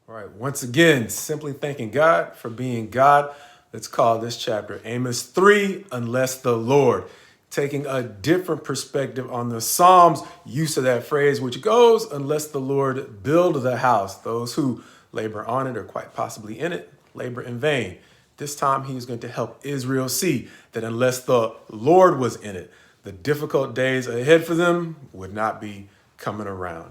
All right, once again, simply thanking God for being God. Let's call this chapter Amos 3, Unless the Lord. Taking a different perspective on the Psalms use of that phrase, which goes, unless the Lord build the house, those who labor on it or quite possibly in it, labor in vain. This time he is going to help Israel see that unless the Lord was in it, the difficult days ahead for them would not be coming around.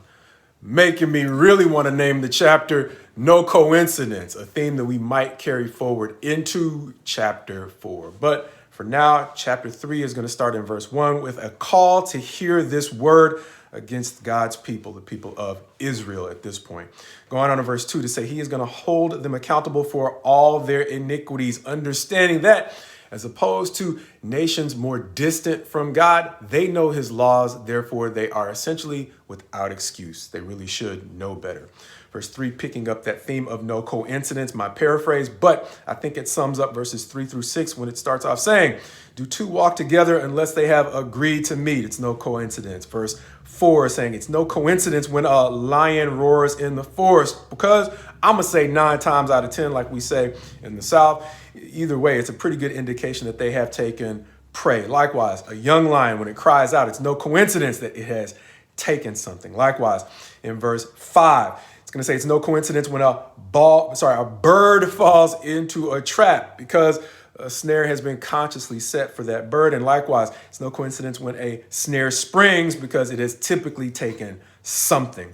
Making me really want to name the chapter No Coincidence, a theme that we might carry forward into chapter 4. But for now, chapter 3 is going to start in verse 1 with a call to hear this word against God's people, the people of Israel at this point. Going on to verse 2 to say he is going to hold them accountable for all their iniquities, understanding that as opposed to nations more distant from God, they know his laws, therefore they are essentially without excuse. They really should know better. Verse 3 picking up that theme of no coincidence, my paraphrase, but I think it sums up verses 3 through 6 when it starts off saying, do two walk together unless they have agreed to meet? It's no coincidence. Verse 4 is saying it's no coincidence when a lion roars in the forest, because I'm going to say 9 times out of 10, like we say in the South, either way, it's a pretty good indication that they have taken prey. Likewise, a young lion, when it cries out, it's no coincidence that it has taken something. Likewise, in verse 5, it's going to say it's no coincidence when a bird falls into a trap, because a snare has been consciously set for that bird. And likewise, it's no coincidence when a snare springs, because it has typically taken something.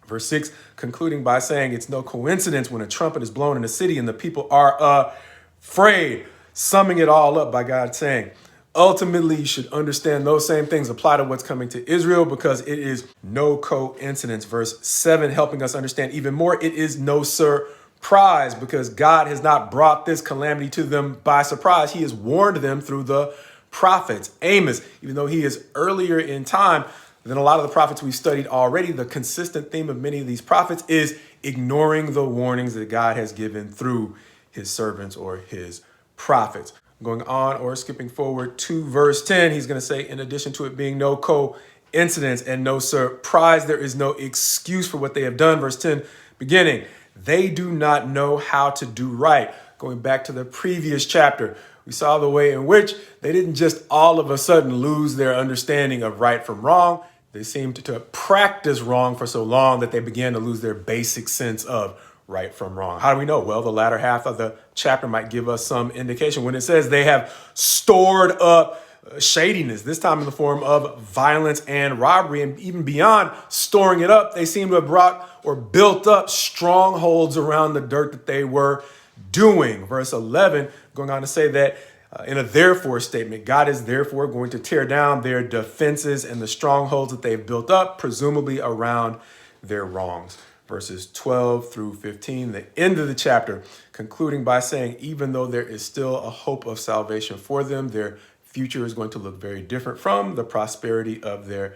Verse 6, concluding by saying it's no coincidence when a trumpet is blown in a city and the people are afraid, summing it all up by God saying, ultimately, you should understand those same things apply to what's coming to Israel, because it is no coincidence. Verse 7 helping us understand even more, it is no surprise, because God has not brought this calamity to them by surprise. He has warned them through the prophets. Amos, even though he is earlier in time than a lot of the prophets we've studied already, the consistent theme of many of these prophets is ignoring the warnings that God has given through his servants or his prophets. Going on or skipping forward to verse 10, he's going to say, in addition to it being no coincidence and no surprise, there is no excuse for what they have done. Verse 10, beginning, they do not know how to do right. Going back to the previous chapter, we saw the way in which they didn't just all of a sudden lose their understanding of right from wrong. They seemed to practice wrong for so long that they began to lose their basic sense of right from wrong. How do we know? Well, the latter half of the chapter might give us some indication when it says they have stored up shadiness, this time in the form of violence and robbery. And even beyond storing it up, they seem to have brought or built up strongholds around the dirt that they were doing. Verse 11 going on to say that in a therefore statement, God is therefore going to tear down their defenses and the strongholds that they've built up, presumably around their wrongs. Verses 12 through 15, the end of the chapter, concluding by saying, even though there is still a hope of salvation for them, their future is going to look very different from the prosperity of their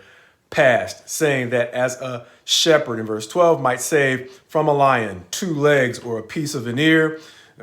past, saying that as a shepherd in verse 12 might save from a lion 2 legs or a piece of an ear,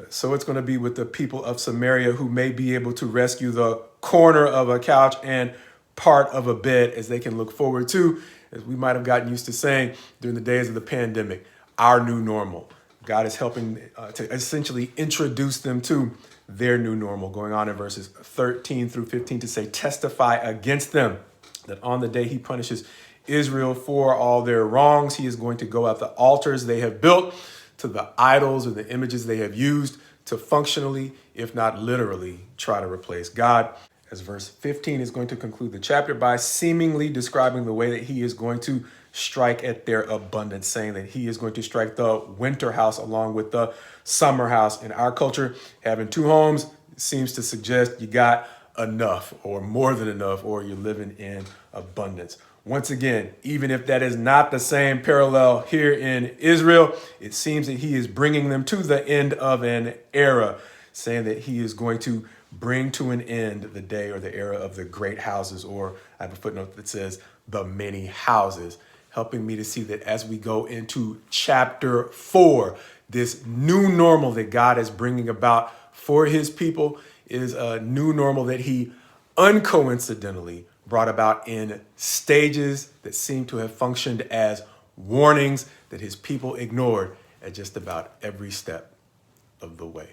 so it's going to be with the people of Samaria, who may be able to rescue the corner of a couch and part of a bed, as they can look forward to, as we might have gotten used to saying during the days of the pandemic, our new normal. God is helping to essentially introduce them to their new normal. Going on in verses 13 through 15 to say, testify against them that on the day he punishes Israel for all their wrongs, he is going to go at the altars they have built, to the idols or the images they have used to functionally, if not literally, try to replace God. As verse 15 is going to conclude the chapter by seemingly describing the way that he is going to strike at their abundance, saying that he is going to strike the winter house along with the summer house. In our culture, having 2 homes seems to suggest you got enough or more than enough, or you're living in abundance. Once again, even if that is not the same parallel here in Israel, it seems that he is bringing them to the end of an era, saying that he is going to bring to an end the day or the era of the great houses, or I have a footnote that says the many houses, helping me to see that as we go into chapter 4, this new normal that God is bringing about for his people is a new normal that he uncoincidentally brought about in stages that seem to have functioned as warnings that his people ignored at just about every step of the way.